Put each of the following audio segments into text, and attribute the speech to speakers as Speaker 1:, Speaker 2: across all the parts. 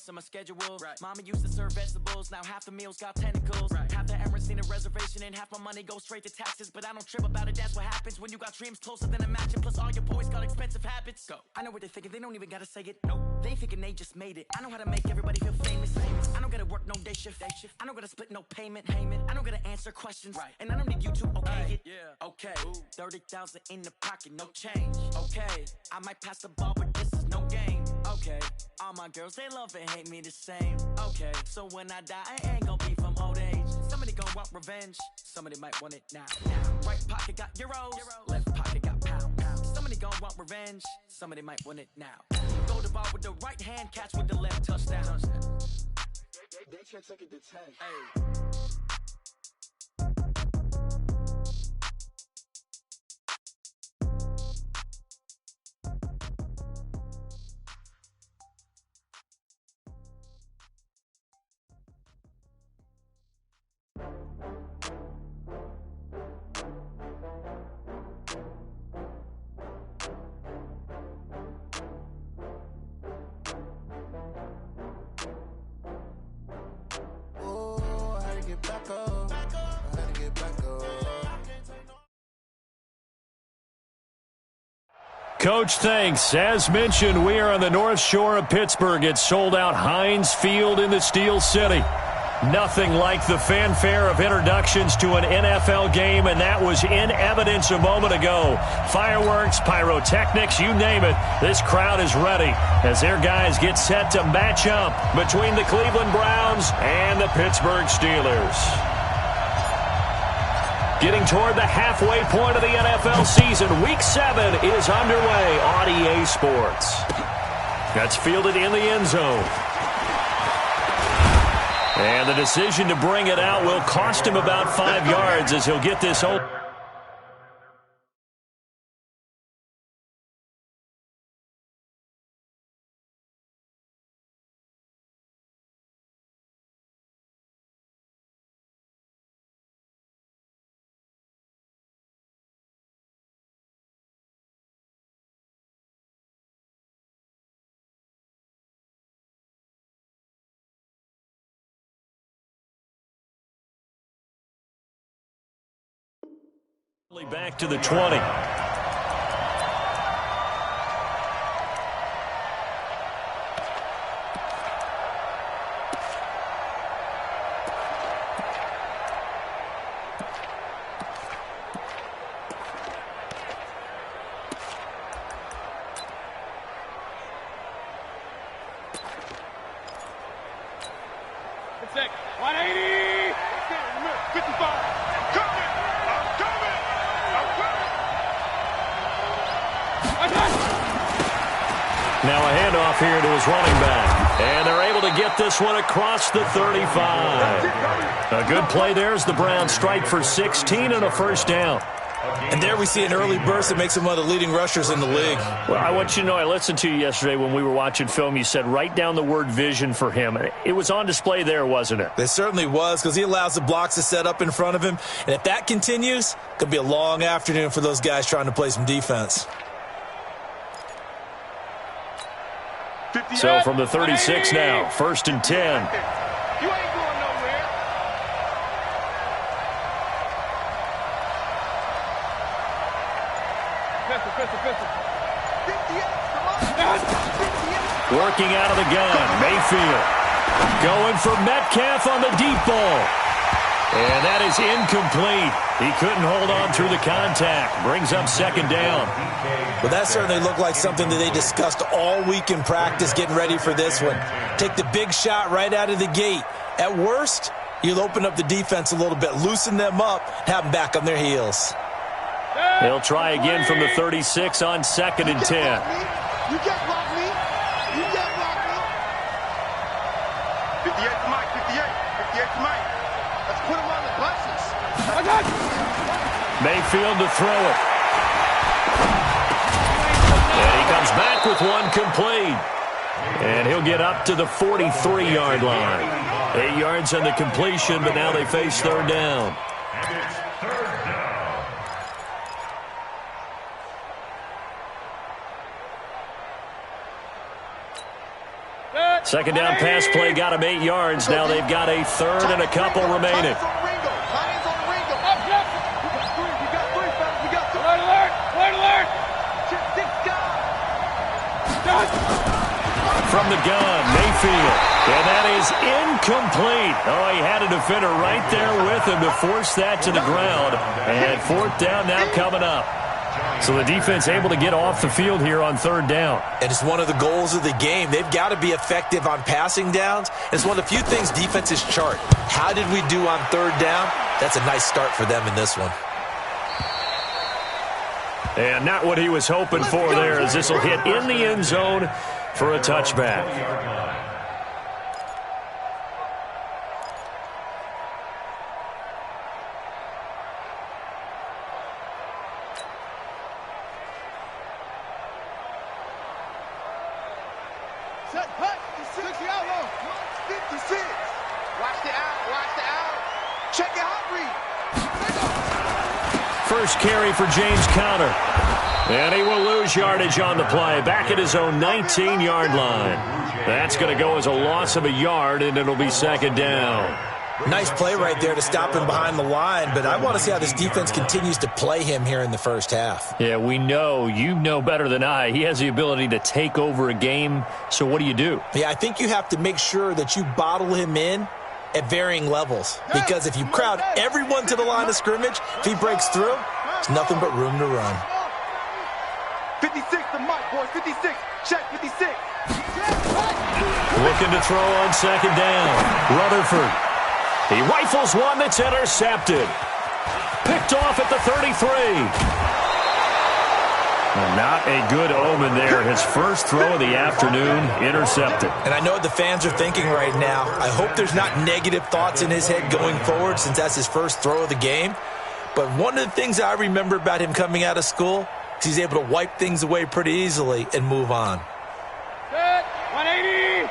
Speaker 1: of my schedule. Right. Mama used to serve vegetables, now half the meals got tentacles. Right. Half the errands need a reservation and half my money goes straight to taxes. But I don't trip about it, that's what happens when you got dreams closer than a mansion. Plus all your boys got expensive habits. Go. I know what they're thinking, they don't even gotta say it. No, they thinking they just made it. I know how to make everybody feel famous. I don't gotta work no day shift. I don't gotta split no payment. I don't gotta answer questions. Right. And I don't need you to okay it. Yeah. Okay. 30,000 in the pocket, no change. Okay. I might pass the ball, but this is no game. Okay. All my girls, they love and hate me the same. Okay. So when I die, I ain't gonna be from old age. Somebody gonna want revenge. Somebody might want it now. Right pocket got euros. Left pocket got pound. Somebody gonna want revenge. Somebody might want it now. Go to ball with the right hand, catch with the left, touchdown. They can't take it to 10. Hey.
Speaker 2: Coach, thanks. As mentioned, we are on the North Shore of Pittsburgh. It's sold out Heinz Field in the Steel City. Nothing like the fanfare of introductions to an NFL game, and that was in evidence a moment ago. Fireworks, pyrotechnics, you name it. This crowd is ready as their guys get set to match up between the Cleveland Browns and the Pittsburgh Steelers. Getting toward the halfway point of the NFL season, Week 7 is underway on EA Sports. That's fielded in the end zone. And the decision to bring it out will cost him about 5 yards as he'll get this open. Back to the 20.
Speaker 3: Check. 180. 55.
Speaker 2: Now a handoff here to his running back. And they're able to get this one across the 35. A good play there as the Browns strike for 16 and a first down.
Speaker 4: And there we see an early burst that makes him one of the leading rushers in the league.
Speaker 2: Well, I want you to know, I listened to you yesterday when we were watching film. You said write down the word vision for him. It was on display there, wasn't it?
Speaker 4: It certainly was, because he allows the blocks to set up in front of him. And if that continues, it could be a long afternoon for those guys trying to play some defense.
Speaker 2: So from the 36 now, 1st and 10.
Speaker 3: You ain't going nowhere. Pistol.
Speaker 2: Working out of the gun, Mayfield. Going for Metcalf on the deep ball. And that is incomplete. He couldn't hold on through the contact. Brings up 2nd down.
Speaker 4: Well, that certainly looked like something that they discussed all week in practice getting ready for this one. Take the big shot right out of the gate. At worst, you'll open up the defense a little bit, loosen them up, have them back on their heels.
Speaker 2: He'll try again from the 36 on 2nd and 10.
Speaker 3: You can't block me. You can't block me. 58 to Mike. 58 to Mike. Let's put him on the buses.
Speaker 2: Mayfield to throw it. And he comes back with one complete. And he'll get up to the 43-yard line. 8 yards on the completion, but now they face 3rd down. Second down pass play got him 8 yards. Now they've got a third and a couple remaining. From the gun, Mayfield. And that is incomplete. Oh, he had a defender right there with him to force that to the ground. And fourth down now coming up. So the defense able to get off the field here on third down.
Speaker 4: And it's one of the goals of the game. They've got to be effective on passing downs. It's one of the few things defenses chart. How did we do on third down? That's a nice start for them in this one.
Speaker 2: And not what he was hoping for there, as this will hit in the end zone for a touchback. First carry for James Conner. And he will lose yardage on the play. Back at his own 19-yard line. That's going to go as a loss of a yard, and it'll be second down.
Speaker 4: Nice play right there to stop him behind the line, but I want to see how this defense continues to play him here in the first half.
Speaker 2: Yeah, we know. You know better than I. He has the ability to take over a game, so what do?
Speaker 4: Yeah, I think you have to make sure that you bottle him in at varying levels, because if you crowd everyone to the line of scrimmage, if he breaks through, it's nothing but room to run.
Speaker 3: 56 to Mike, boys. 56. Check 56.
Speaker 2: Looking to throw on second down. Rutherford. He rifles one that's intercepted. Picked off at the 33. Well, not a good omen there. His first throw of the afternoon, intercepted.
Speaker 4: And I know what the fans are thinking right now. I hope there's not negative thoughts in his head going forward, since that's his first throw of the game. But one of the things I remember about him coming out of school is he's able to wipe things away pretty easily and move on.
Speaker 3: 180.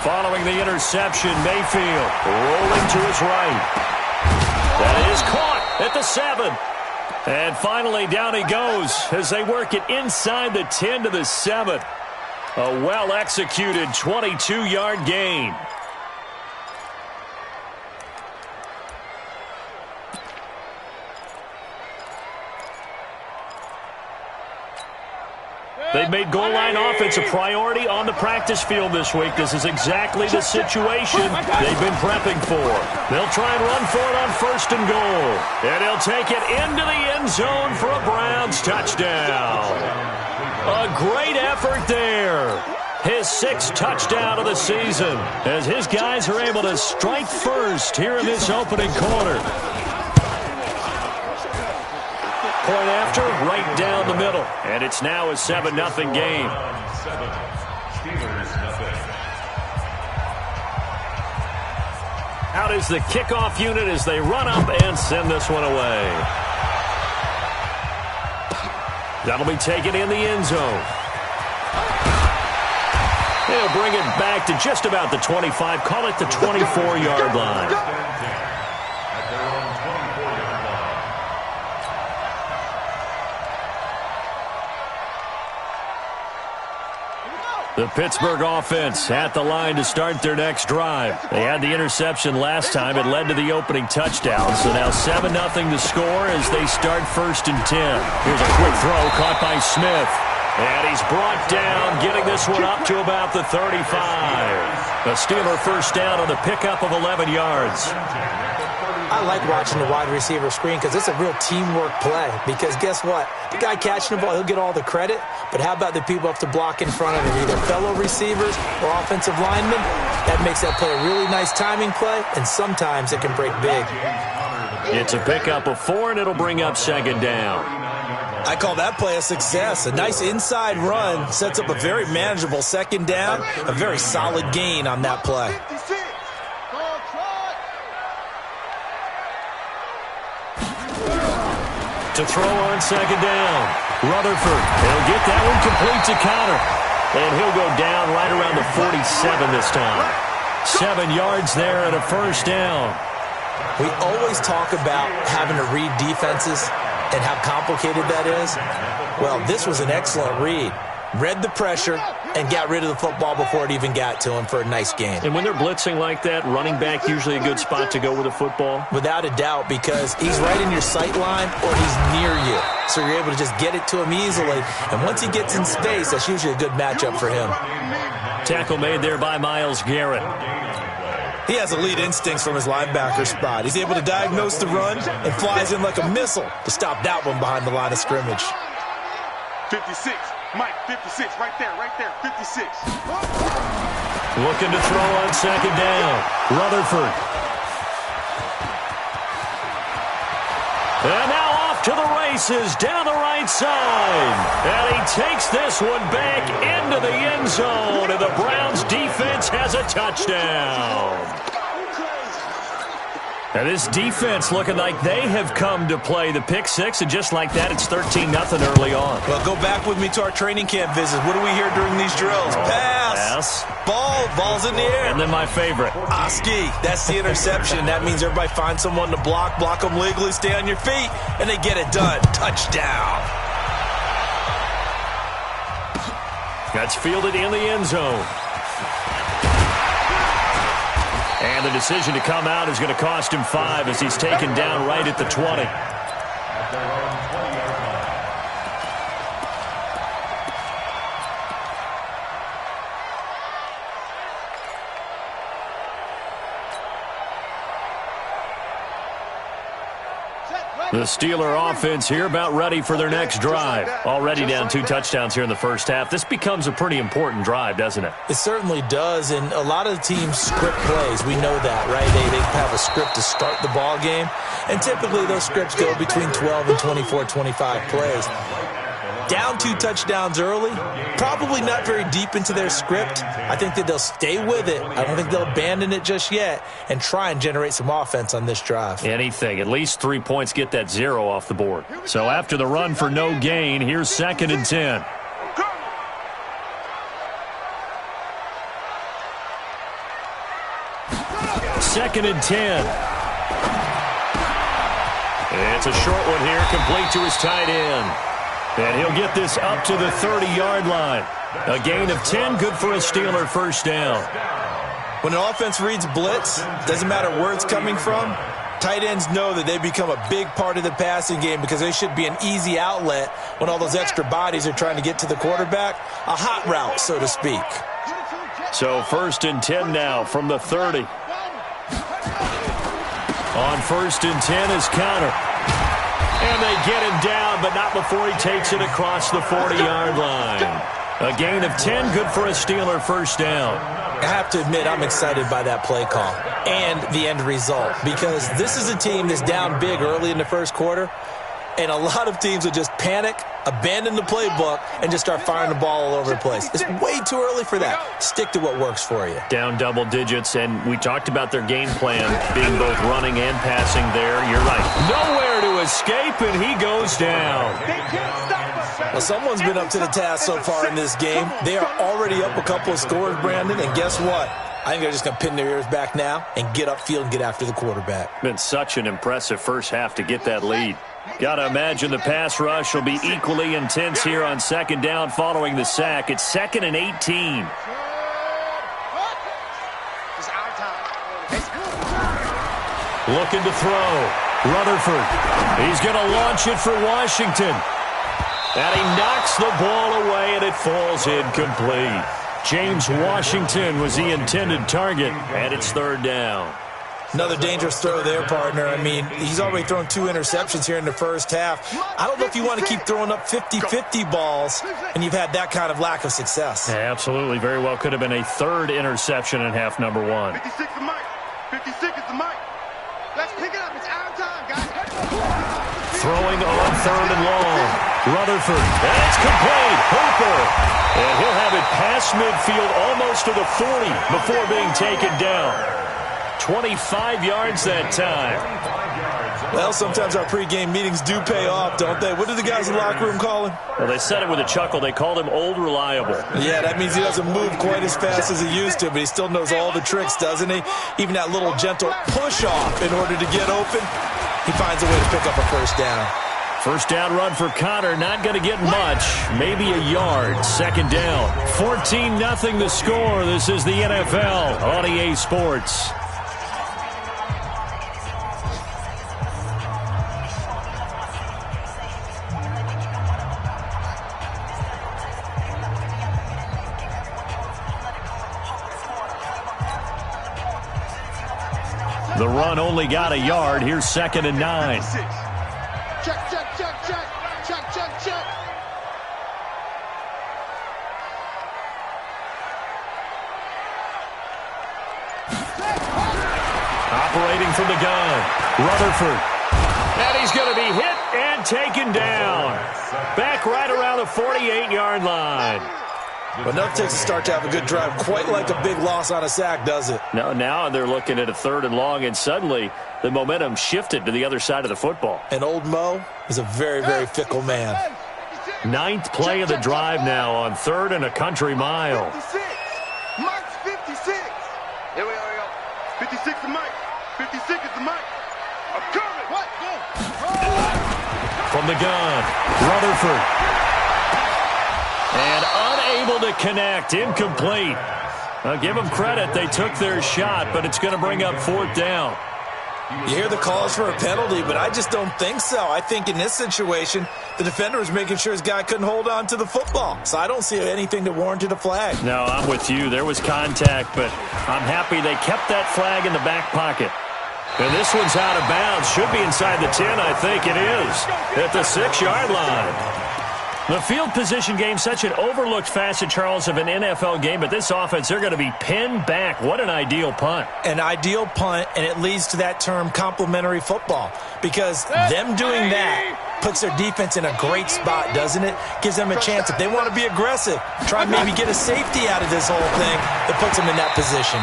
Speaker 2: Following the interception, Mayfield rolling to his right. That is caught at the 7. And finally down he goes as they work it inside the 10 to the 7. A well-executed 22-yard gain. They've made goal line offense a priority on the practice field this week. This is exactly the situation they've been prepping for. They'll try and run for it on first and goal. And he'll take it into the end zone for a Browns touchdown. A great effort there. His 6th touchdown of the season as his guys are able to strike first here in this opening quarter. Point after, right down the middle. And it's now a 7-0 game. Out is the kickoff unit as they run up and send this one away. That'll be taken in the end zone. They'll bring it back to just about the 25. Call it the 24-yard line. The Pittsburgh offense at the line to start their next drive. They had the interception last time. It led to the opening touchdown. So now 7-0 to score as they start first and 10. Here's a quick throw caught by Smith. And he's brought down, getting this one up to about the 35. A Steeler first down on the pickup of 11 yards.
Speaker 4: I like watching the wide receiver screen because it's a real teamwork play. Because guess what? The guy catching the ball, he'll get all the credit. But how about the people up to block in front of him, either fellow receivers or offensive linemen? That makes that play a really nice timing play, and sometimes it can break big.
Speaker 2: It's a pickup of 4, and it'll bring up second down.
Speaker 4: I call that play a success. A nice inside run sets up a very manageable second down, a very solid gain on that play.
Speaker 2: To throw on second down. Rutherford, he'll get that one complete to Conner. And he'll go down right around the 47 this time. 7 yards there and a first down.
Speaker 4: We always talk about having to read defenses. and how complicated that is? Well, this was an excellent read. Read the pressure and got rid of the football before it even got to him for a nice gain.
Speaker 2: And when they're blitzing like that, running back usually a good spot to go with a football?
Speaker 4: Without a doubt, because he's right in your sight line or he's near you. So you're able to just get it to him easily. And once he gets in space, that's usually a good matchup for him.
Speaker 2: Tackle made there by Myles Garrett.
Speaker 4: He has elite instincts from his linebacker spot. He's able to diagnose the run and flies in like a missile to stop that one behind the line of scrimmage.
Speaker 3: 56. Mike, 56, right there, 56.
Speaker 2: Looking to throw on second down. Rutherford. And now off to the races down the right side. And he takes this one back into the end zone. And the Browns defense has a touchdown. Now this defense looking like they have come to play the pick six, and just like that, it's 13-0 early on.
Speaker 4: Well, go back with me to our training camp visits. What do we hear during these drills? Pass. Ball's in the air.
Speaker 2: And then my favorite.
Speaker 4: Oski, that's the interception. That means everybody finds someone to block them legally, stay on your feet, and they get it done. Touchdown.
Speaker 2: That's fielded in the end zone. And the decision to come out is going to cost him 5 as he's taken down right at the 20. The Steeler offense here about ready for their next drive. Already down 2 touchdowns here in the first half. This becomes a pretty important drive, doesn't it?
Speaker 4: It certainly does, and a lot of the teams script plays. We know that, right? They have a script to start the ball game, and typically those scripts go between 12 and 24, 25 plays. Down 2 touchdowns early, probably not very deep into their script. I think that they'll stay with it. I don't think they'll abandon it just yet and try and generate some offense on this drive.
Speaker 2: Anything. At least 3 points, get that 0 off the board. So after the run for no gain, here's 2nd and 10. Second and 10. It's a short one here, complete to his tight end. And he'll get this up to the 30-yard line. A gain of 10, good for a Steeler first down.
Speaker 4: When an offense reads blitz, doesn't matter where it's coming from, tight ends know that they become a big part of the passing game because they should be an easy outlet when all those extra bodies are trying to get to the quarterback. A hot route, so to speak.
Speaker 2: So 1st and 10 now from the 30. On 1st and 10 is Connor. And they get him down, but not before he takes it across the 40-yard line. A gain of 10, good for a Steeler first down.
Speaker 4: I have to admit, I'm excited by that play call and the end result because this is a team that's down big early in the first quarter, and a lot of teams will just panic, abandon the playbook, and just start firing the ball all over the place. It's way too early for that. Stick to what works for you.
Speaker 2: Down double digits, and we talked about their game plan being both running and passing there. You're right. Nowhere to escape, and he goes down.
Speaker 4: Well, someone's been up to the task so far in this game. They are already up a couple of scores, Brandon, and guess what? I think they're just going to pin their ears back now and get upfield and get after the quarterback.
Speaker 2: Been such an impressive first half to get that lead. Got to imagine the pass rush will be equally intense here on 2nd down following the sack. It's 2nd and 18. Looking to throw. Rutherford. He's going to launch it for Washington. And he knocks the ball away, and it falls incomplete. James Washington was the intended target, and it's 3rd down.
Speaker 4: Another dangerous throw there, partner. I mean, he's already thrown 2 interceptions here in the first half. I don't know if you want to keep throwing up 50-50 balls when you've had that kind of lack of success.
Speaker 2: Yeah, absolutely. Very well could have been a 3rd interception in half number 1.
Speaker 3: 56 is Mike. 56 is the Mike. Let's pick it up. It's our time, guys.
Speaker 2: Throwing on 3rd and long. Rutherford. And it's complete. Hooper. And he'll have it past midfield almost to the 40 before being taken down. 25 yards that time.
Speaker 4: Well, sometimes our pregame meetings do pay off, don't they? What do the guys in the locker room call him?
Speaker 2: Well, they said it with a chuckle. They called him Old Reliable.
Speaker 4: Yeah, that means he doesn't move quite as fast as he used to, but he still knows all the tricks, doesn't he? Even that little gentle push-off in order to get open. He finds a way to pick up a first down.
Speaker 2: First down run for Connor, not going to get much, maybe a yard. Second down, 14-0 the score. This is the NFL on EA Sports. The run only got a yard. Here's 2nd and 9.
Speaker 3: Check, check, check, check. Check, check, check.
Speaker 2: Operating from the gun, Rutherford. And he's going to be hit and taken down. Back right around the 48-yard line.
Speaker 4: But enough takes a start to have a good drive. Quite like a big loss on a sack, does it?
Speaker 2: No, now they're looking at a 3rd and long, and suddenly the momentum shifted to the other side of the football.
Speaker 4: And old Mo is a very, very fickle man.
Speaker 2: 9th play of the drive now on 3rd and a country mile.
Speaker 3: 56. Mike's 56. Here we go. 56 is Mike. 56 is the Mike. I'm coming. What?
Speaker 2: From the gun, Rutherford. And unable to connect, incomplete. I'll give them credit, they took their shot, but it's going to bring up 4th down.
Speaker 4: You hear the calls for a penalty, but I just don't think so. I think in this situation, the defender was making sure his guy couldn't hold on to the football. So I don't see anything that warranted a flag.
Speaker 2: No, I'm with you. There was contact, but I'm happy they kept that flag in the back pocket. And this one's out of bounds. Should be inside the 10, I think it is, at the 6-yard line. The field position game, such an overlooked facet, Charles, of an NFL game, but this offense, they're going to be pinned back. What an ideal punt.
Speaker 4: An ideal punt, and it leads to that term complementary football, because them doing that puts their defense in a great spot, doesn't it? Gives them a chance, if they want to be aggressive, try and maybe get a safety out of this whole thing that puts them in that position.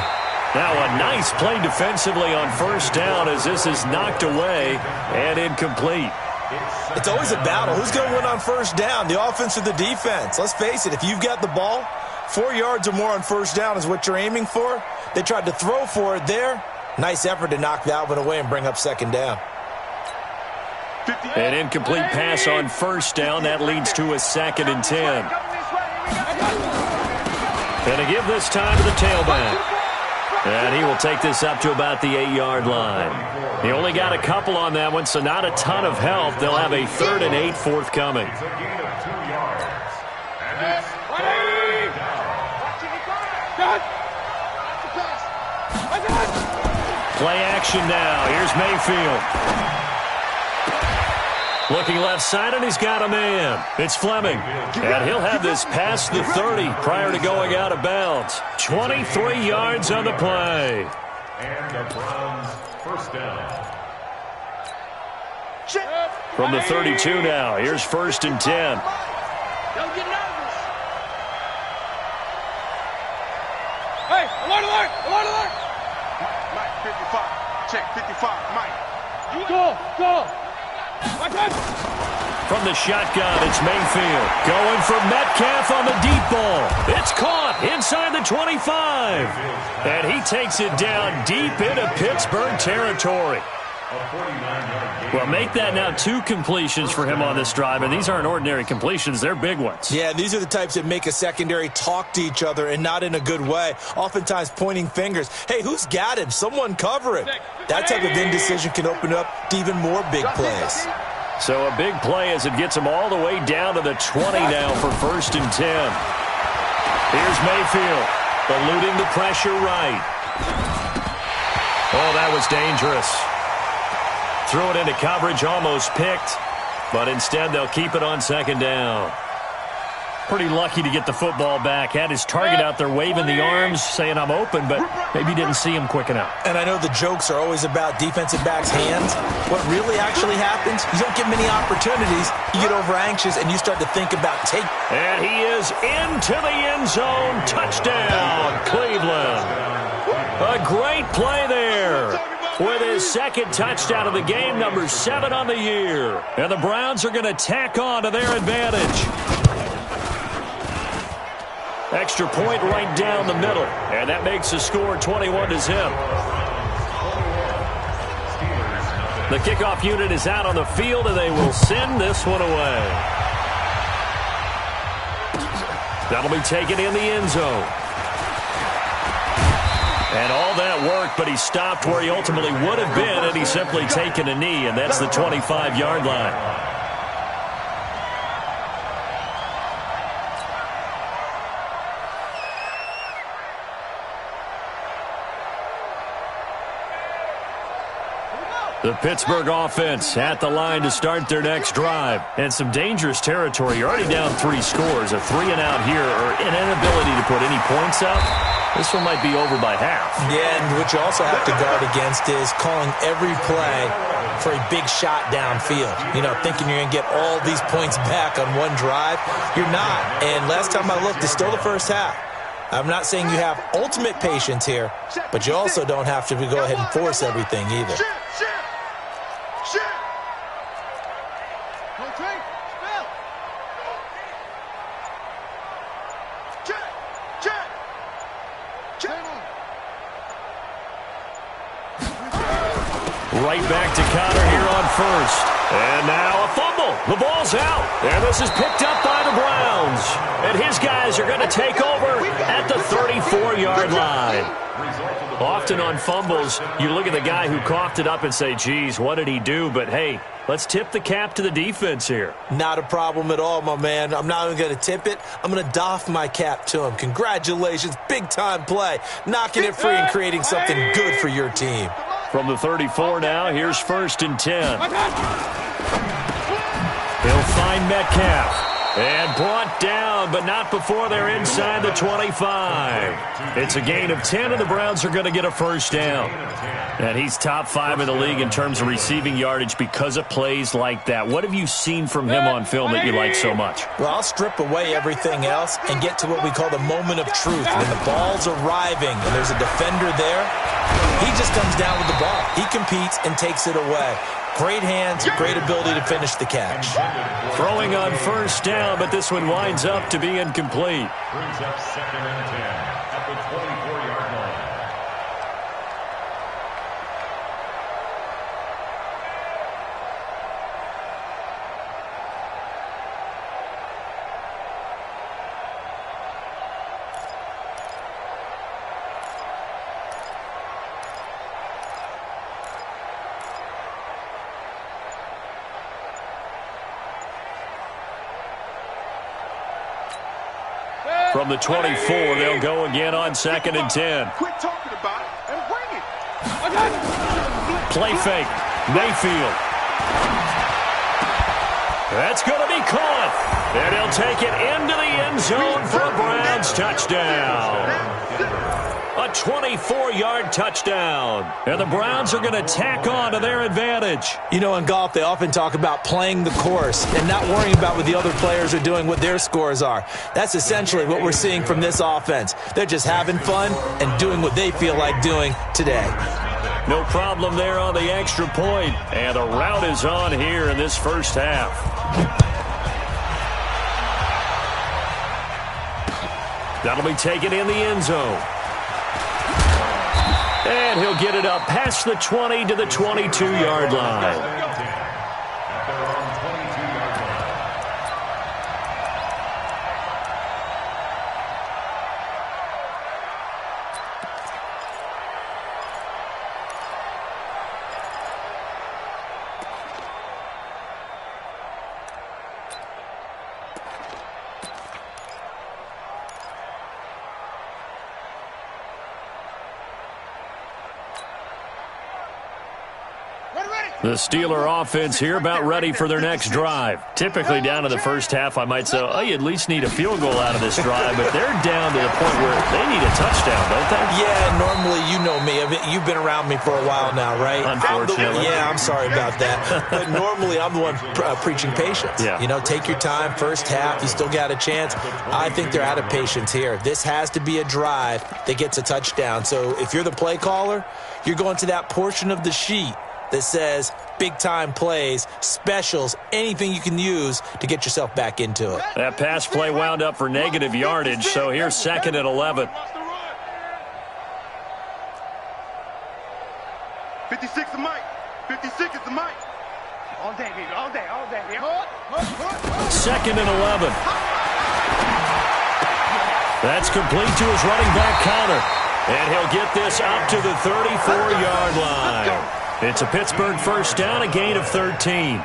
Speaker 2: Now a nice play defensively on 1st down as this is knocked away and incomplete.
Speaker 4: It's always a battle. Who's going to win on 1st down, the offense or the defense? Let's face it, if you've got the ball, 4 yards or more on 1st down is what you're aiming for. They tried to throw for it there. Nice effort to knock that one away and bring up 2nd down.
Speaker 2: An incomplete pass on 1st down. That leads to a 2nd and 10. And to give this time to the tailback. And he will take this up to about the 8-yard line. He only got a couple on that one, so not a ton of help. They'll have a 3rd and 8 forthcoming. Play action now. Here's Mayfield. Looking left side, and he's got a man. It's Fleming. And he'll have this past the 30 prior to going out of bounds. 23 yards on the play.
Speaker 5: And the Browns 1st down.
Speaker 2: From the 32 now, here's 1st and 10.
Speaker 3: Don't get nervous. Hey, alert, alert, alert, alert. Mike, 55. Check, 55. Mike. Go.
Speaker 2: From the shotgun, it's Mayfield. Going for Metcalf on the deep ball. It's caught inside the 25. And he takes it down deep into Pittsburgh territory. Well, make that now 2 completions for him on this drive, and these aren't ordinary completions. They're big ones.
Speaker 4: Yeah, these are the types that make a secondary talk to each other and not in a good way, oftentimes pointing fingers. Hey, who's got him? Someone cover it. That type of indecision can open up to even more big plays.
Speaker 2: So a big play as it gets him all the way down to the 20 now for 1st and 10. Here's Mayfield, eluding the pressure right. Oh, that was dangerous. Threw it into coverage, almost picked, but instead they'll keep it on 2nd down. Pretty lucky to get the football back. Had his target out there waving the arms, saying I'm open, but maybe didn't see him quick enough.
Speaker 4: And I know the jokes are always about defensive backs' hands. What really actually happens, you don't get many opportunities. You get over anxious and you start to think about take.
Speaker 2: And he is into the end zone. Touchdown, Cleveland. A great play there. With his 2nd touchdown of the game, number 7 on the year. And the Browns are going to tack on to their advantage. Extra point right down the middle. And that makes the score 21-0. The kickoff unit is out on the field, and they will send this one away. That'll be taken in the end zone. And all that work, but he stopped where he ultimately would have been, and he's simply taken a knee, and that's the 25-yard line. The Pittsburgh offense at the line to start their next drive. And some dangerous territory. You're already down 3 scores. A 3-and-out here, or an inability to put any points up. This one might be over by half. Yeah, and what you also have to guard against is calling every play for a big shot downfield. You know, thinking you're going to get all these points back on one drive. You're not. And last time I looked, it's still the first half. I'm not saying you have ultimate patience here, but you also don't have to go ahead and force everything either. Right back to Connor here on first. And now a fumble. The ball's out. And this is picked up by the Browns. And his guys are going to take over at the 34-yard line. Often on fumbles, you look at the guy who coughed it up and say, geez, what did he do? But, hey, let's tip the cap to the defense here. Not a problem at all, my man. I'm not even going to tip it. I'm going to doff my cap to him. Congratulations. Big-time play. Knocking it free and creating something good for your team. From the 34 now, here's 1st and 10. He'll find Metcalf. And brought down, but not before they're inside the 25. It's a gain of 10, and the Browns are going to get a first down. And he's top 5 in the league in terms of receiving yardage because of plays like that. What have you seen from him on film that you like so much? Well, I'll strip away everything else and get to what we call the moment of truth. When the ball's arriving and there's a defender there, he just comes down with the ball. He competes and takes it away. Great hands, great ability to finish the catch. Throwing on first down, but this one winds up to be incomplete.
Speaker 5: Brings up 2nd and 10 at the 24-yard line.
Speaker 2: From the 24, they'll go again on 2nd and 10.
Speaker 3: Quit talking about it and bring it.
Speaker 2: Play fake. Mayfield. That's going to be caught. And he'll take it into the end zone for a Browns touchdown. A 24-yard touchdown. And the Browns are going to tack on to their advantage. You know, in golf, they often talk about playing the course and not worrying about what the other players are doing, what their scores are. That's essentially what we're seeing from this offense. They're just having fun and doing what they feel like doing today. No problem there on the extra point. And the route is on here in this first half. That'll be taken in the end zone. And he'll get it up past the 20 to the 22-yard line. The Steeler offense here about ready for their next drive. Typically down to the first half, I might say, oh, you at least need a field goal out of this drive, but they're down to the point where they need a touchdown, don't they? Yeah, normally you know me. You've been around me for a while now, right? Unfortunately. I'm sorry about that. But normally I'm the one preaching patience. Yeah. You know, take your time, first half, you still got a chance. I think they're out of patience here. This has to be a drive that gets a touchdown. So if you're the play caller, you're going to that portion of the sheet that says big-time plays, specials, anything you can use to get yourself back into it. That pass play wound up for negative yardage, so here's 2nd and 11.
Speaker 3: 56 to Mike. 56 56 is the mic.
Speaker 6: All day, baby. All day. All day.
Speaker 2: Second and 11. That's complete to his running back, Connor. And he'll get this up to the 34-yard line. It's a Pittsburgh first down, a gain of 13.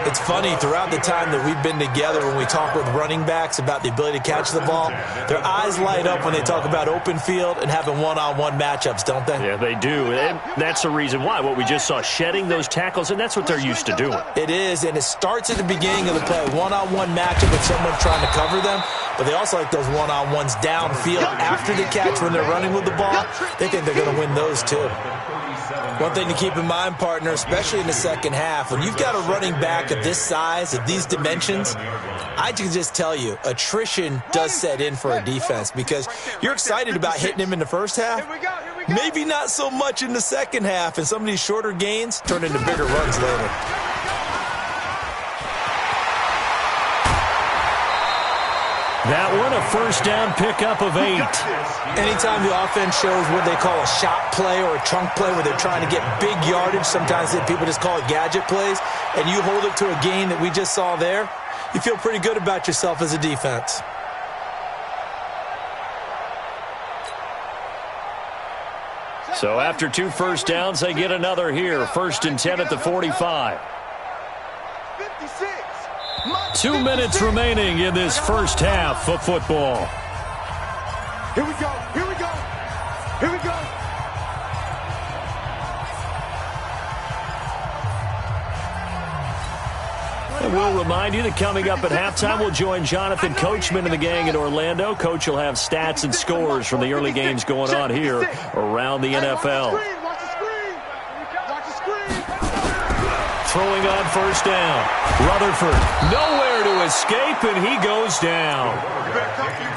Speaker 4: It's funny, throughout the time that we've been together, when we talk with running backs about the ability to catch the ball, their eyes light up when they talk about open field and having one-on-one matchups, don't they?
Speaker 2: Yeah, they do. And that's the reason why. What we just saw, shedding those tackles, and that's what they're used to doing.
Speaker 4: It is, and it starts at the beginning of the play. One-on-one matchup with someone trying to cover them, but they also like those one-on-ones downfield after the catch when they're running with the ball. They think they're going to win those too. One thing to keep in mind, partner, especially in the second half, when you've got a running back of this size, of these dimensions, I can just tell you, attrition does set in for a defense because you're excited about hitting him in the first half. Maybe not so much in the second half, and some of these shorter gains turn into bigger runs later.
Speaker 2: That one, a first down pickup of 8.
Speaker 4: Anytime the offense shows what they call a shot play or a chunk play where they're trying to get big yardage, sometimes people just call it gadget plays, and you hold it to a gain that we just saw there, you feel pretty good about yourself as a defense.
Speaker 2: So after 2 first downs, they get another here. First and 10 at the 45. 2 minutes remaining in this first half of football.
Speaker 3: Here we go. Here we go. Here we go.
Speaker 2: And we'll remind you that coming up at halftime, we'll join Jonathan Coachman and the gang in Orlando. Coach will have stats and scores from the early games going on here around the NFL.
Speaker 3: Watch the screen. Watch the screen.
Speaker 2: Throwing on first down. Rutherford nowhere to escape, and he goes down.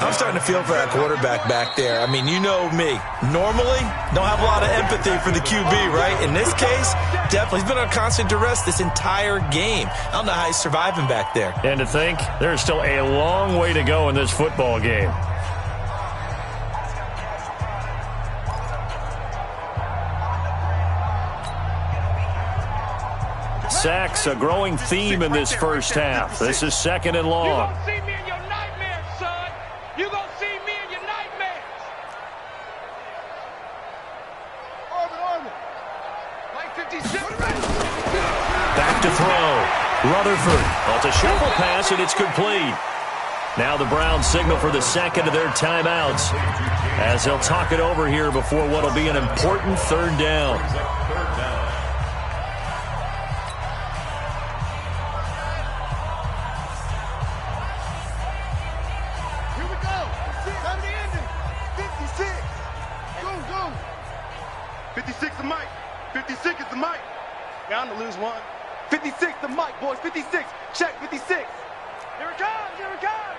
Speaker 4: I'm starting to feel for that quarterback back there. I mean, you know me. Normally, don't have a lot of empathy for the QB, right? In this case, definitely. He's been on constant duress this entire game. I don't know how he's surviving back there.
Speaker 2: And to think, there's still a long way to go in this football game. Sacks, a growing theme in this first half. This is second and long.
Speaker 6: You're going to see me in your nightmares, son. You're going to see me in your nightmares.
Speaker 3: Orbit. Like 56.
Speaker 2: Back to throw. Rutherford. Well, it's a shuffle pass, and it's complete. Now the Browns signal for the second of their timeouts as they'll talk it over here before what will be an important third down.
Speaker 3: Here we go. Time to end it. 56. Go. 56 the mic. 56 is the mic.
Speaker 6: Bound to lose one.
Speaker 3: 56 the mic, boys. 56. Check 56.
Speaker 6: Here it comes. Here it comes.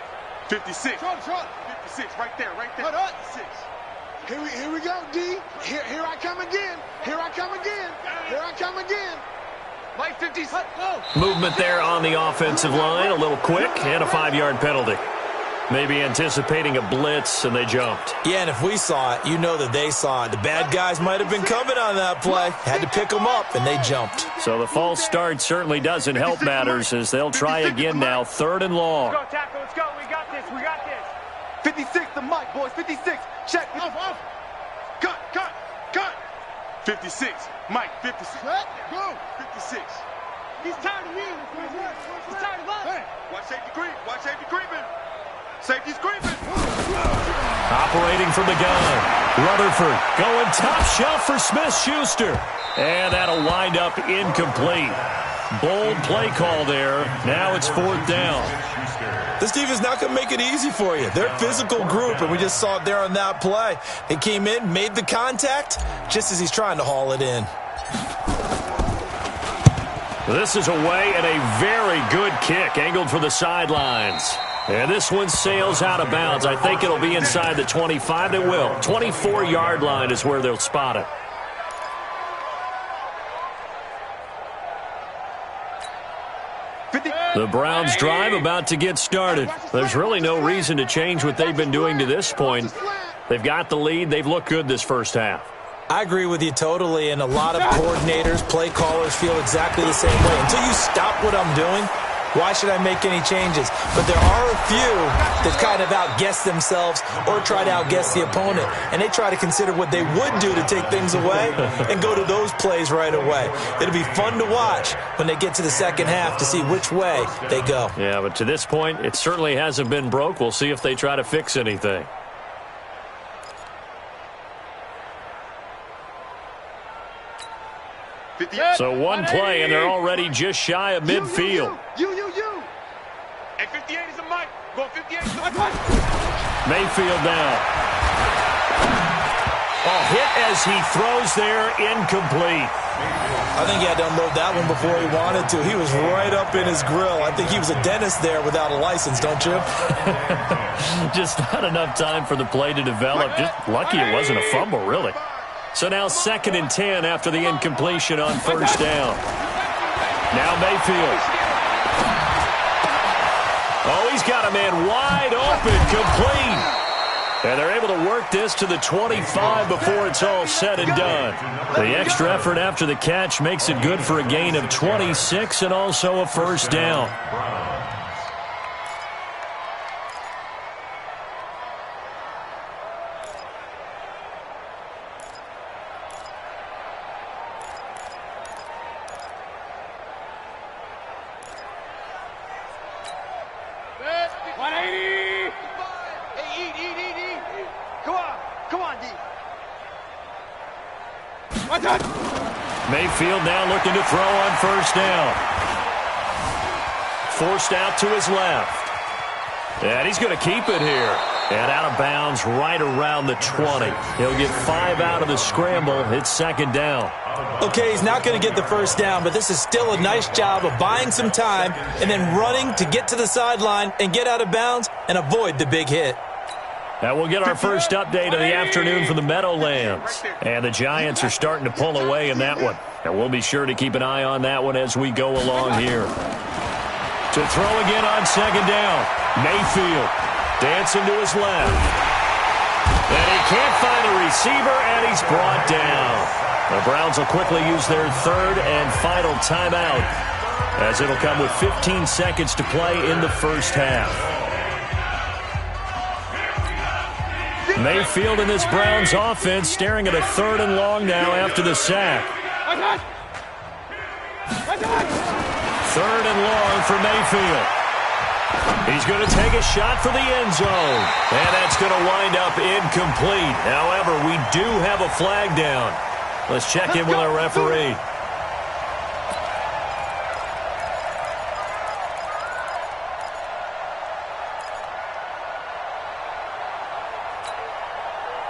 Speaker 3: 56.
Speaker 6: Trot.
Speaker 3: 56 right there.
Speaker 6: Hold up.
Speaker 3: 56.
Speaker 6: Here we go, D. Here I come again. Here I come again. Like 56. Go.
Speaker 2: Movement there on the offensive line, a little quick, and a 5-yard penalty. Maybe anticipating a blitz, and they jumped.
Speaker 4: Yeah, and if we saw it, you know that they saw it. The bad guys might have been coming on that play. Had to pick them up, and they jumped.
Speaker 2: So the false start certainly doesn't help matters as they'll try again now, third and long.
Speaker 6: Let's go, tackle. Let's go. We got this.
Speaker 3: 56 the mic, boys. 56. Check.
Speaker 6: Off.
Speaker 3: Cut. 56. Mike, 56.
Speaker 6: Go.
Speaker 3: 56.
Speaker 6: He's tired of me. He's tired of us.
Speaker 3: Watch safety creeping. Safety's creeping.
Speaker 2: Operating from the gun. Rutherford going top shelf for Smith-Schuster. And that'll wind up incomplete. Bold play call there. Now it's fourth down.
Speaker 4: This defense is not going to make it easy for you. They're a physical group, and we just saw it there on that play. They came in, made the contact, just as he's trying to haul it in.
Speaker 2: This is away and a very good kick, angled for the sidelines. And this one sails out of bounds. I think it'll be inside the 25. It will. 24-yard line is where they'll spot it. The Browns drive about to get started. There's really no reason to change what they've been doing to this point. They've got the lead. They've looked good this first half.
Speaker 4: I agree with you totally, and a lot of coordinators, play callers feel exactly the same way. Until you stop what I'm doing, why should I make any changes? But there are a few that kind of outguess themselves or try to outguess the opponent, and they try to consider what they would do to take things away and go to those plays right away. It'll be fun to watch when they get to the second half to see which way they go.
Speaker 2: Yeah, but to this point, it certainly hasn't been broke. We'll see if they try to fix anything. So one play, and they're already just shy of midfield.
Speaker 3: You. Hey, 58 is a mic. Go 58 is a mic.
Speaker 2: Mayfield down. A hit as he throws there, incomplete.
Speaker 4: I think he had to unload that one before he wanted to. He was right up in his grill. I think he was a dentist there without a license, don't you?
Speaker 2: Just not enough time for the play to develop. Just lucky it wasn't a fumble, really. So now 2nd and 10 after the incompletion on first down. Now Mayfield. Oh, he's got a man wide open, complete. And they're able to work this to the 25 before it's all said and done. The extra effort after the catch makes it good for a gain of 26 and also a first down. Mayfield now looking to throw on first down. Forced out to his left. And he's going to keep it here. And out of bounds right around the 20. He'll get 5 out of the scramble. It's 2nd down.
Speaker 4: Okay, he's not going to get the first down, but this is still a nice job of buying some time and then running to get to the sideline and get out of bounds and avoid the big hit.
Speaker 2: And we'll get our first update of the afternoon from the Meadowlands. And the Giants are starting to pull away in that one. And we'll be sure to keep an eye on that one as we go along here. To throw again on 2nd down. Mayfield dancing to his left. And he can't find a receiver, and he's brought down. The Browns will quickly use their 3rd and final timeout, as it'll come with 15 seconds to play in the first half. Mayfield in this Browns offense staring at a 3rd and long now after the sack. 3rd and long for Mayfield. He's going to take a shot for the end zone. And that's going to wind up incomplete. However, we do have a flag down. Let's check in with our referee.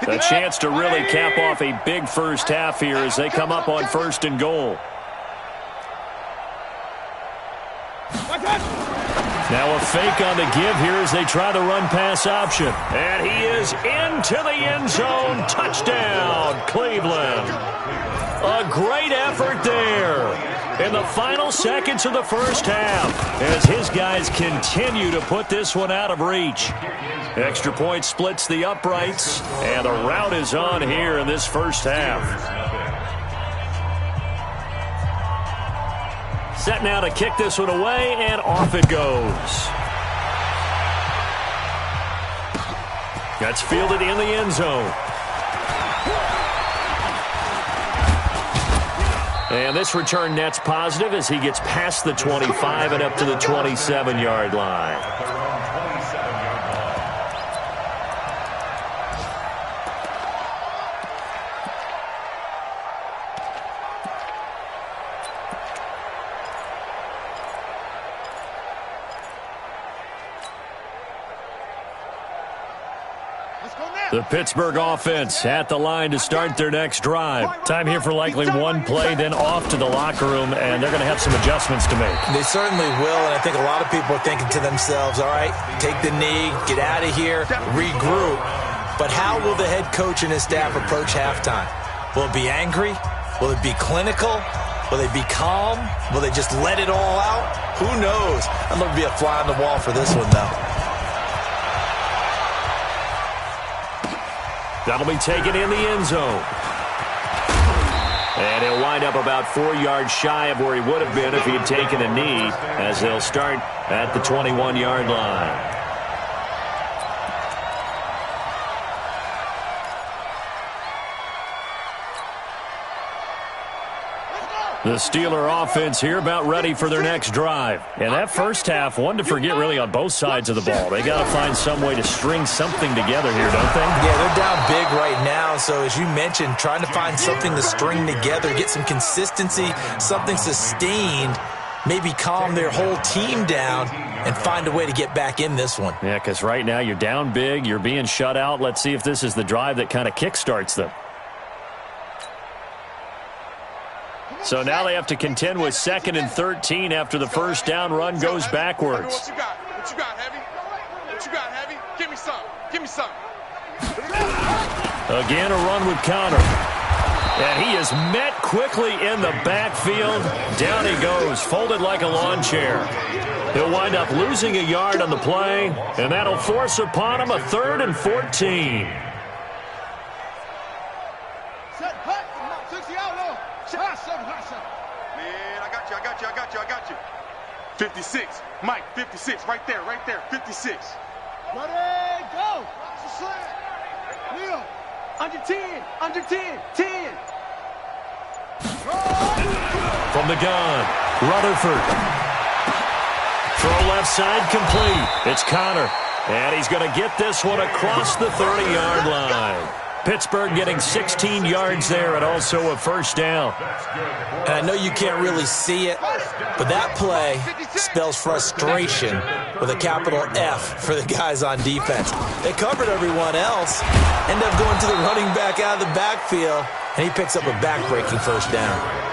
Speaker 2: A chance to really cap off a big first half here as they come up on 1st and goal. Now a fake on the give here as they try the run-pass option. And he is into the end zone. Touchdown, Cleveland. A great effort there in the final seconds of the first half as his guys continue to put this one out of reach. Extra point splits the uprights, and the rout is on here in this first half. Set now to kick this one away, and off it goes. That's fielded in the end zone. And this return net's positive as he gets past the 25 and up to the 27-yard line. The Pittsburgh offense at the line to start their next drive. Time here for likely one play, then off to the locker room, and they're going to have some adjustments to make.
Speaker 4: They certainly will, and I think a lot of people are thinking to themselves, all right, take the knee, get out of here, regroup. But how will the head coach and his staff approach halftime? Will it be angry? Will it be clinical? Will they be calm? Will they just let it all out? Who knows? I'd love to be a fly on the wall for this one, though.
Speaker 2: That'll be taken in the end zone. And he'll wind up about 4 yards shy of where he would have been if he had taken a knee, as they'll start at the 21-yard line. The Steeler offense here about ready for their next drive. And that first half, one to forget really on both sides of the ball. They got to find some way to string something together here, don't they?
Speaker 4: Yeah, they're down big right now. So as you mentioned, trying to find something to string together, get some consistency, something sustained, maybe calm their whole team down and find a way to get back in this one.
Speaker 2: Yeah, because right now you're down big, you're being shut out. Let's see if this is the drive that kind of kickstarts them. So now they have to contend with 2nd and 13 after the first down run goes backwards.
Speaker 6: What you got? What you got, Heavy? What you got, Heavy? Give me some. Give me some.
Speaker 2: Again, a run with Connor. And he is met quickly in the backfield. Down he goes, folded like a lawn chair. He'll wind up losing a yard on the play, and that'll force upon him a 3rd and 14.
Speaker 6: Man, I got you. 56. Mike, 56. Right there. 56.
Speaker 3: Ready, go. Leo.
Speaker 6: Under 10. 10.
Speaker 2: From the gun, Rutherford. Throw left side complete. It's Connor. And he's going to get this one across the 30-yard line. Pittsburgh getting 16 yards there and also a first down.
Speaker 4: And I know you can't really see it, but that play spells frustration with a capital F for the guys on defense. They covered everyone else, end up going to the running back out of the backfield, and he picks up a back-breaking first down.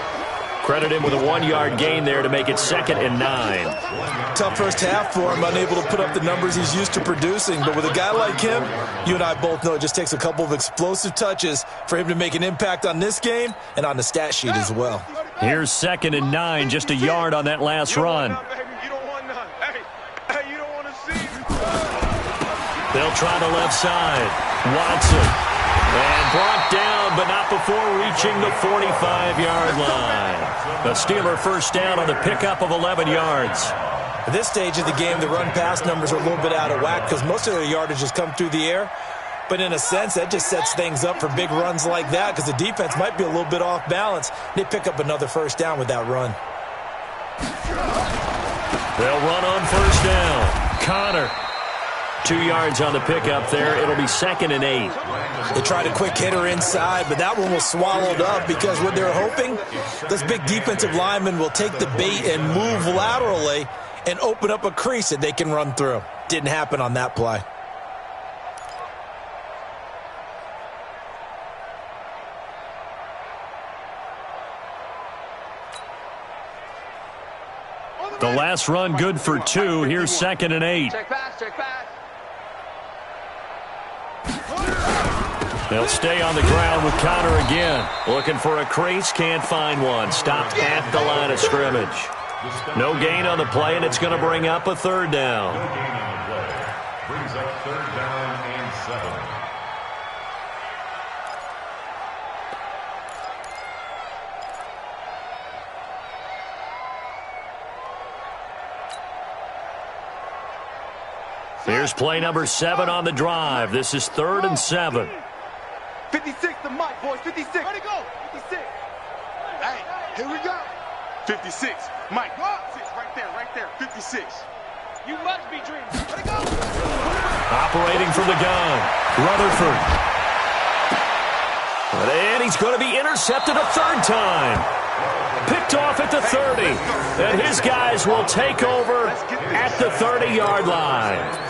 Speaker 2: Credit him with a 1-yard gain there to make it 2nd and 9.
Speaker 4: Tough first half for him, unable to put up the numbers he's used to producing. But with a guy like him, you and I both know it just takes a couple of explosive touches for him to make an impact on this game and on the stat sheet as well.
Speaker 2: Here's 2nd and 9, just a yard on that last run.
Speaker 6: You don't want none. Hey, you don't want to see.
Speaker 2: They'll try the left side. Watson. And brought down, but not before reaching the 45-yard line. The Steeler first down on the pickup of 11 yards.
Speaker 4: At this stage of the game, the run-pass numbers are a little bit out of whack because most of their yardage has come through the air. But in a sense, that just sets things up for big runs like that because the defense might be a little bit off balance. They pick up another first down with that run.
Speaker 2: They'll run on first down. Connor. 2 yards on the pickup there. It'll be 2nd and 8.
Speaker 4: They tried a quick hitter inside, but that one was swallowed up because what they're hoping, this big defensive lineman will take the bait and move laterally and open up a crease that they can run through. Didn't happen on that play.
Speaker 2: The last run good for 2. Here's 2nd and 8.
Speaker 6: Check pass.
Speaker 2: They'll stay on the ground with Connor again. Looking for a crease, can't find one. Stopped at the line of scrimmage. No gain on the play, and it's going to bring up a 3rd down.
Speaker 5: Brings up 3rd down and 7.
Speaker 2: Here's play number 7 on the drive. This is 3rd and 7.
Speaker 6: 56 to Mike, boys. 56. Ready, go. 56. Hey, here we go. 56. Mike. 6 right there. 56. You must be dreaming. Ready, go.
Speaker 2: Operating from the gun, Rutherford. And he's going to be intercepted a 3rd time. Picked off at the 30. And his guys will take over at the 30-yard line.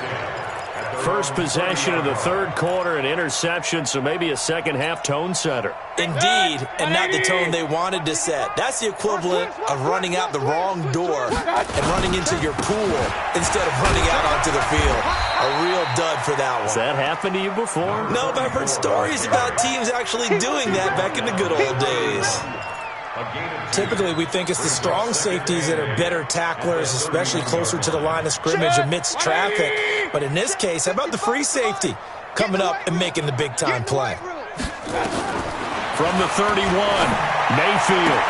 Speaker 2: First possession of the 3rd quarter, an interception, so maybe a second-half tone setter.
Speaker 4: Indeed, and not the tone they wanted to set. That's the equivalent of running out the wrong door and running into your pool instead of running out onto the field. A real dud for that one.
Speaker 2: Has that happened to you before?
Speaker 4: No, but I've heard stories about teams actually doing that back in the good old days. Typically, we think it's the strong safeties that are better tacklers, especially closer to the line of scrimmage amidst traffic. But in this case, how about the free safety coming up and making the big-time play?
Speaker 2: From the 31, Mayfield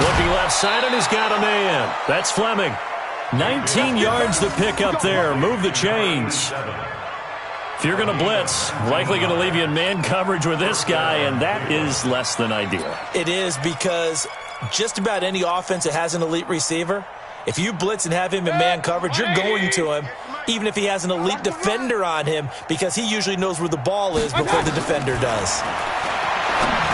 Speaker 2: looking left side, and he's got a man. That's Fleming. 19 yards to pick up there. Move the chains. If you're going to blitz, likely going to leave you in man coverage with this guy, and that is less than ideal.
Speaker 4: It is, because just about any offense that has an elite receiver, if you blitz and have him in man coverage, you're going to him, even if he has an elite defender on him, because he usually knows where the ball is before the defender does.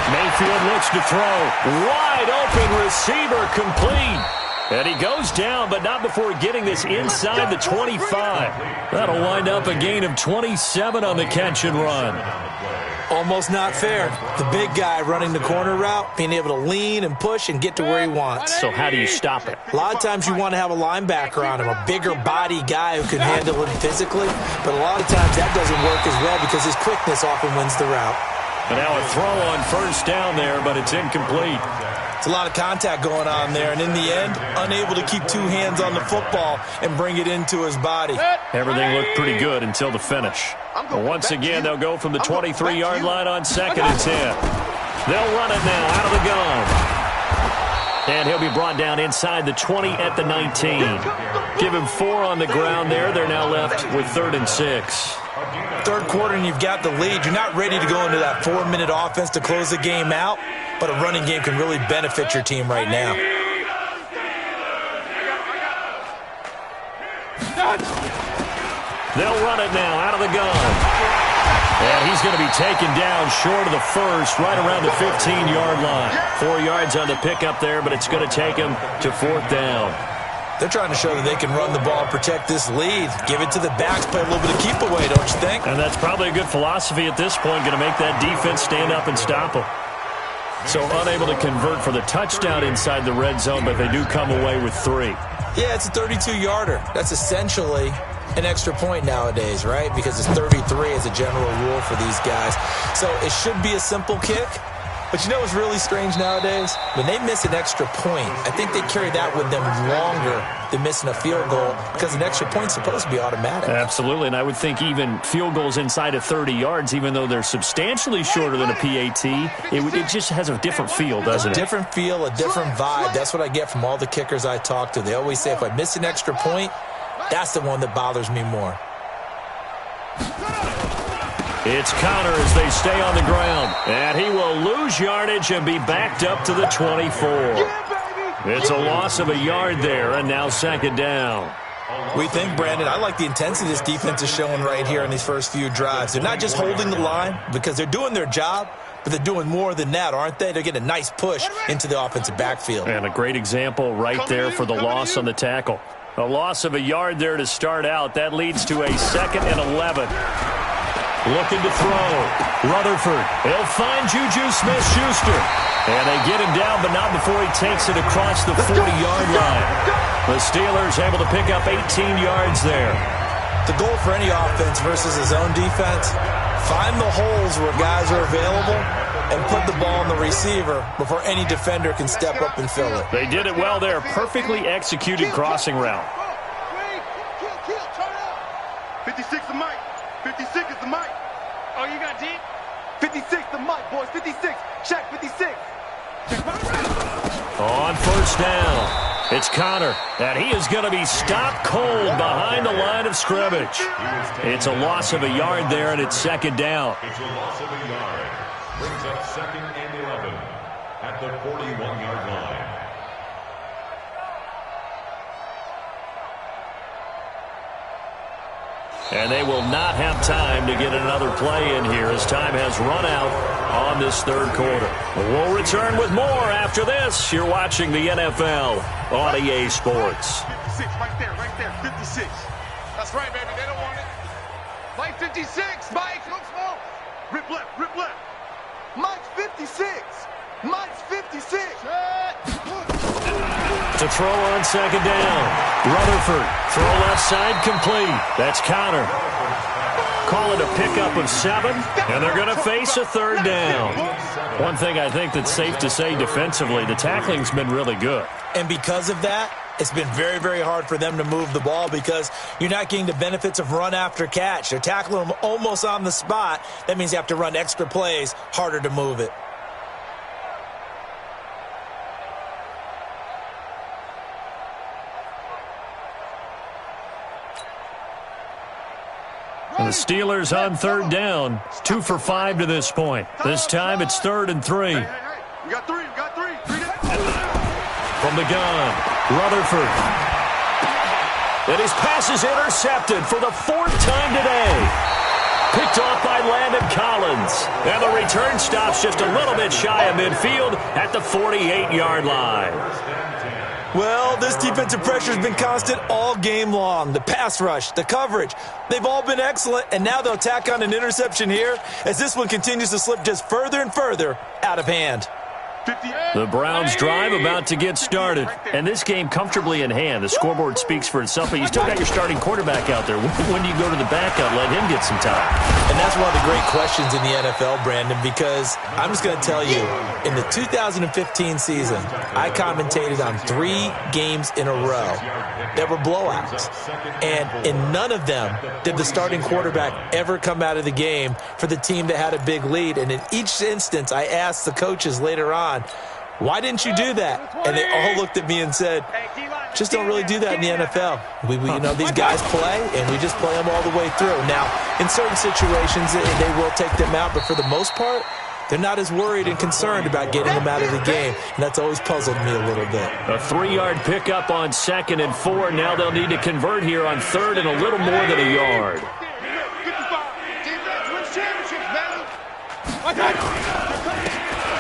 Speaker 2: Mayfield looks to throw. Wide open receiver, complete. And he goes down, but not before getting this inside the 25. That'll wind up a gain of 27 on the catch and run.
Speaker 4: Almost not fair. The big guy running the corner route, being able to lean and push and get to where he wants.
Speaker 2: So how do you stop it?
Speaker 4: A lot of times you want to have a linebacker on him, a bigger body guy who can handle him physically, but a lot of times that doesn't work as well because his quickness often wins the route.
Speaker 2: And now a throw on first down there, but it's incomplete.
Speaker 4: It's a lot of contact going on there, and in the end, unable to keep two hands on the football and bring it into his body.
Speaker 2: Everything looked pretty good until the finish. But once again, they'll go from the 23-yard line on 2nd and 10. They'll run it now out of the gun. And he'll be brought down inside the 20 at the 19. Give him 4 on the ground there. They're now left with 3rd and 6.
Speaker 4: Third quarter and you've got the lead. You're not ready to go into that 4-minute offense to close the game out, but a running game can really benefit your team right now.
Speaker 2: They'll run it now out of the gun. And he's going to be taken down short of the first, right around the 15-yard line. 4 yards on the pickup there, but it's going to take him to 4th down.
Speaker 4: They're trying to show that they can run the ball, protect this lead, give it to the backs, play a little bit of keep away, don't you think?
Speaker 2: And that's probably a good philosophy at this point, going to make that defense stand up and stop them. So unable to convert for the touchdown inside the red zone, but they do come away with 3.
Speaker 4: Yeah, it's a 32-yarder. That's essentially an extra point nowadays, right? Because it's 33 as a general rule for these guys. So it should be a simple kick. But you know what's really strange nowadays? When they miss an extra point, I think they carry that with them longer than missing a field goal because an extra point's supposed to be automatic.
Speaker 2: Absolutely, and I would think even field goals inside of 30 yards, even though they're substantially shorter than a PAT, it just has a different feel, doesn't it?
Speaker 4: A different feel, a different vibe. That's what I get from all the kickers I talk to. They always say if I miss an extra point, that's the one that bothers me more.
Speaker 2: It's Connor as they stay on the ground. And he will lose yardage and be backed up to the 24. It's a loss of a yard there, and now 2nd down.
Speaker 4: We think, Brandon, I like the intensity this defense is showing right here in these first few drives. They're not just holding the line because they're doing their job, but they're doing more than that, aren't they? They're getting a nice push into the offensive backfield.
Speaker 2: And a great example right there for the loss on the tackle. A loss of a yard there to start out. That leads to a 2nd and 11. Looking to throw. Rutherford. He'll find Juju Smith-Schuster. And they get him down, but not before he takes it across the 40-yard line. The Steelers able to pick up 18 yards there.
Speaker 4: The goal for any offense versus his own defense, find the holes where guys are available and put the ball on the receiver before any defender can step up and fill it.
Speaker 2: They did it well there. Perfectly executed crossing route.
Speaker 3: 56 the mic. 56 is the mic.
Speaker 6: Oh, you got deep?
Speaker 3: 56 the mic, boys. 56. Check 56.
Speaker 2: On first down, it's Connor, and he is going to be stopped cold behind the line of scrimmage. It's a loss of a yard there, and it's 2nd down.
Speaker 5: It's a loss of a yard. Brings up 2nd and 11 at the 41-yard line.
Speaker 2: And they will not have time to get another play in here as time has run out on this 3rd quarter. We'll return with more after this. You're watching the NFL on EA Sports.
Speaker 3: 56, right there, 56.
Speaker 6: That's right, baby. They don't want it. Play 56, Mike. Look small.
Speaker 3: Rip left. Mike's 56. Mike's 56.
Speaker 2: To throw on 2nd down. Rutherford, throw left side, complete. That's Connor. Call it a pickup of 7, and they're going to face a 3rd down. One thing I think that's safe to say defensively, the tackling's been really good.
Speaker 4: And because of that, it's been very, very hard for them to move the ball because you're not getting the benefits of run after catch. They're tackling them almost on the spot. That means you have to run extra plays, harder to move it.
Speaker 2: The Steelers on third down, 2 for 5 to this point. This time it's 3rd and 3.
Speaker 3: Hey, we got three.
Speaker 2: From the gun, Rutherford. And his pass is intercepted for the 4th time today. Picked off by Landon Collins. And the return stops just a little bit shy of midfield at the 48-yard line.
Speaker 4: Well, this defensive pressure has been constant all game long. The pass rush, the coverage, they've all been excellent, and now they'll tack on an interception here as this one continues to slip just further and further out of hand.
Speaker 2: The Browns drive about to get started. And this game comfortably in hand. The scoreboard speaks for itself, but you still got your starting quarterback out there. When do you go to the backup, let him get some time?
Speaker 4: And that's one of the great questions in the NFL, Brandon, because I'm just going to tell you, in the 2015 season, I commentated on 3 games in a row that were blowouts. And in none of them did the starting quarterback ever come out of the game for the team that had a big lead. And in each instance, I asked the coaches later on, why didn't you do that? And they all looked at me and said, just don't really do that in the NFL. We these guys play, and we just play them all the way through. Now, in certain situations, they will take them out, but for the most part, they're not as worried and concerned about getting them out of the game, and that's always puzzled me a little bit.
Speaker 2: A 3-yard pickup on 2nd and 4. Now they'll need to convert here on 3rd and a little more than a yard.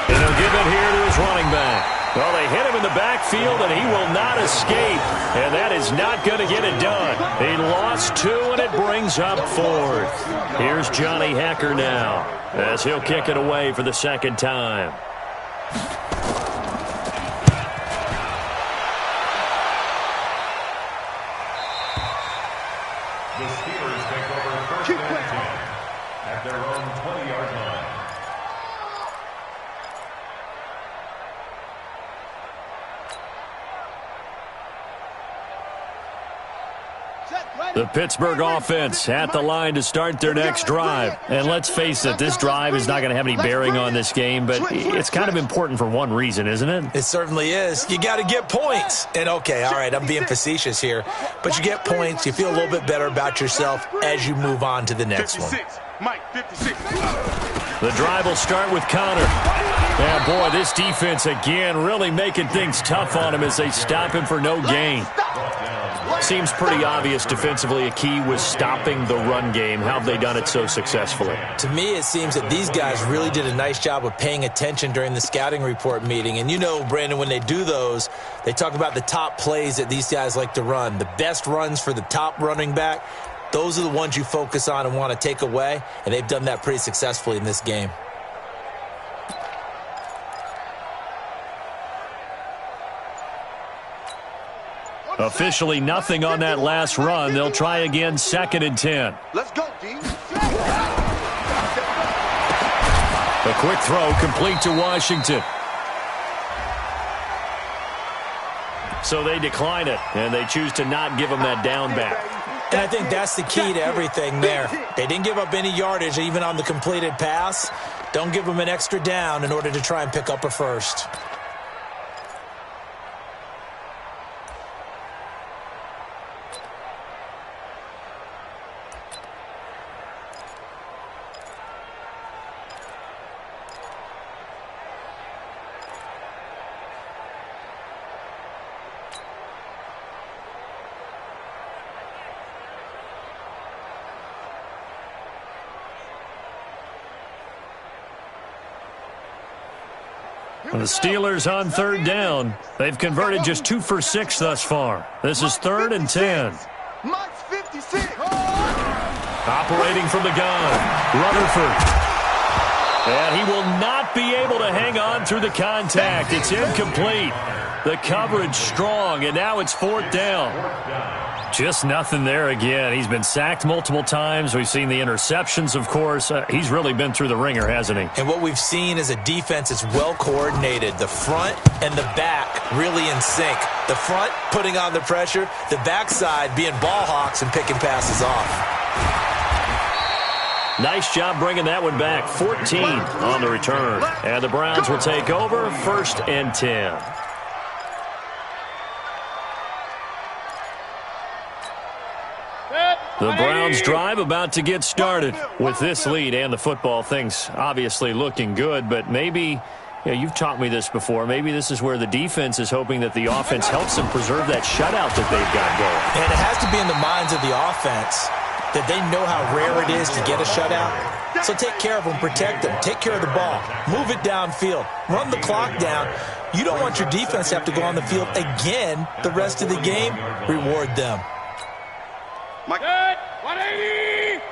Speaker 2: And he'll give it here to his running back. Well, they hit him in the backfield, and he will not escape. And that is not going to get it done. He lost 2, and it brings up 4th. Here's Johnny Hecker now, as he'll kick it away for the 2nd time.
Speaker 5: The Steelers take over 1st and 10 at their own 20-yard line.
Speaker 2: The Pittsburgh offense at the line to start their next drive. And let's face it, this drive is not going to have any bearing on this game, but it's kind of important for one reason, isn't it?
Speaker 4: It certainly is. You got to get points. And, okay, all right, I'm being facetious here, but you get points, you feel a little bit better about yourself as you move on to the next one.
Speaker 3: Mike, 56.
Speaker 2: The drive will start with Connor. Yeah, boy, this defense again really making things tough on him as they stop him for no gain. Seems pretty obvious defensively a key was stopping the run game. How have they done it so successfully?
Speaker 4: To me, it seems that these guys really did a nice job of paying attention during the scouting report meeting. And you know, Brandon, when they do those, they talk about the top plays that these guys like to run. The best runs for the top running back, those are the ones you focus on and want to take away. And they've done that pretty successfully in this game.
Speaker 2: Officially nothing on that last run. They'll try again 2nd and 10.
Speaker 3: Let's go, D.
Speaker 2: A quick throw complete to Washington. So they decline it, and they choose to not give him that down back.
Speaker 4: And I think that's the key to everything there. They didn't give up any yardage even on the completed pass. Don't give them an extra down in order to try and pick up a first.
Speaker 2: The Steelers on 3rd down. They've converted just 2 for 6 thus far. This is 3rd and 10.
Speaker 3: Mike's 56.
Speaker 2: Operating from the gun, Rutherford. And he will not be able to hang on through the contact. It's incomplete. The coverage strong, and now it's 4th down. Just nothing there again. He's been sacked multiple times. We've seen the interceptions, of course. He's really been through the ringer, hasn't he?
Speaker 4: And what we've seen is a defense that's well coordinated. The front and the back really in sync. The front putting on the pressure, the backside being ball hawks and picking passes off.
Speaker 2: Nice job bringing that one back. 14 on the return. And the Browns will take over 1st and 10. The The Browns drive about to get started. With this lead and the football, things obviously looking good, but maybe, you've taught me this before, maybe this is where the defense is hoping that the offense helps them preserve that shutout that they've got going.
Speaker 4: And it has to be in the minds of the offense that they know how rare it is to get a shutout. So take care of them, protect them, take care of the ball, move it downfield, run the clock down. You don't want your defense to have to go on the field again the rest of the game. Reward them.
Speaker 6: Good. 180.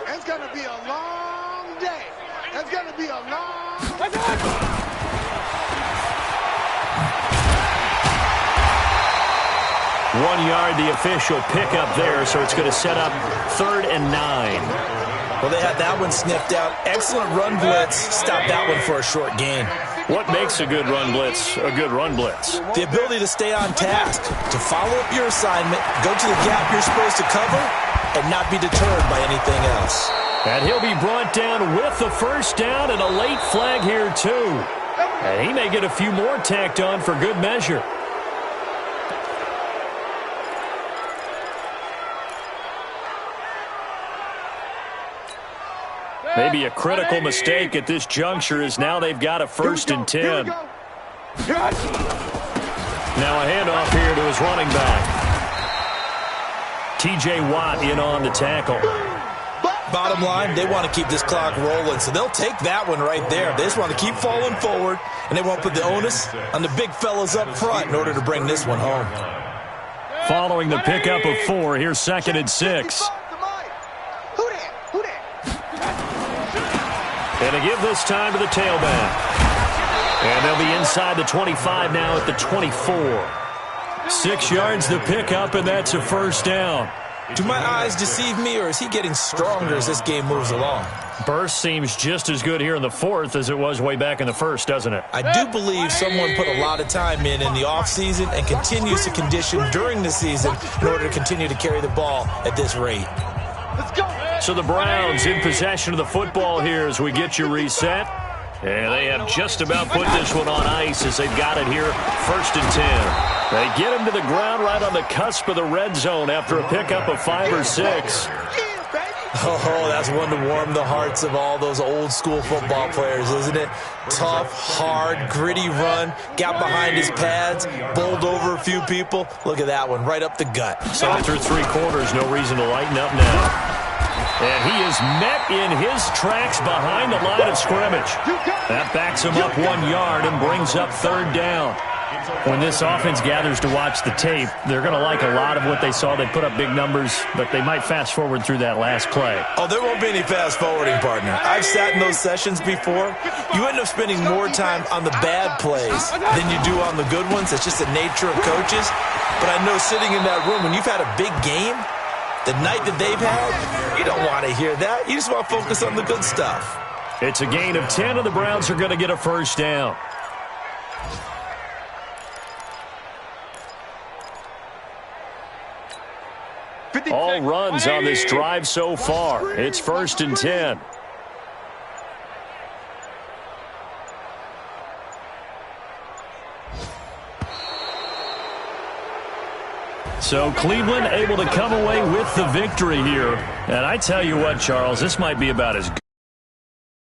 Speaker 6: It's going to be a long day. It's going to be a long day.
Speaker 2: 1 yard, the official pickup there, so it's going to set up 3rd and 9.
Speaker 4: Well, they had that one sniffed out. Excellent run blitz. Stop that one for a short gain.
Speaker 2: What makes a good run blitz a good run blitz?
Speaker 4: The ability to stay on task, to follow up your assignment, go to the gap you're supposed to cover, and not be deterred by anything else.
Speaker 2: And he'll be brought down with the first down and a late flag here, too. And he may get a few more tacked on for good measure. Maybe a critical mistake at this juncture is now they've got a 1st and 10. Now a handoff here to his running back. T.J. Watt in on the tackle.
Speaker 4: Bottom line, they want to keep this clock rolling, so they'll take that one right there. They just want to keep falling forward, and they won't put the onus on the big fellas up front in order to bring this one home.
Speaker 2: Following the pickup of 4, here's 2nd and 6. And to give this time to the tailback. And they'll be inside the 25 now at the 24. 6 yards the pickup, and that's a 1st down.
Speaker 4: Do my eyes deceive me, or is he getting stronger as this game moves along?
Speaker 2: Burst seems just as good here in the 4th as it was way back in the 1st, doesn't it?
Speaker 4: I do believe someone put a lot of time in the offseason and continues to condition during the season in order to continue to carry the ball at this rate.
Speaker 6: Let's go.
Speaker 2: So the Browns in possession of the football here as we get you reset. And they have just about put this one on ice as they've got it here, 1st and 10. They get him to the ground right on the cusp of the red zone after a pickup of 5 or 6.
Speaker 4: Oh, that's one to warm the hearts of all those old school football players, isn't it? Tough, hard, gritty run, got behind his pads, bowled over a few people. Look at that one, right up the gut.
Speaker 2: So through 3 quarters, no reason to lighten up now. And he is met in his tracks behind the line of scrimmage. That backs him up 1 yard and brings up 3rd down. When this offense gathers to watch the tape, they're going to like a lot of what they saw. They put up big numbers, but they might fast forward through that last play.
Speaker 4: Oh, there won't be any fast forwarding, partner. I've sat in those sessions before. You end up spending more time on the bad plays than you do on the good ones. It's just the nature of coaches. But I know sitting in that room, when you've had a big game, the night that they've had, you don't want to hear that. You just want to focus on the good stuff.
Speaker 2: It's a gain of 10, and the Browns are going to get a 1st down. All runs on this drive so far. It's 1st and 10. So Cleveland able to come away with the victory here. And I tell you what, Charles, this might be about as good.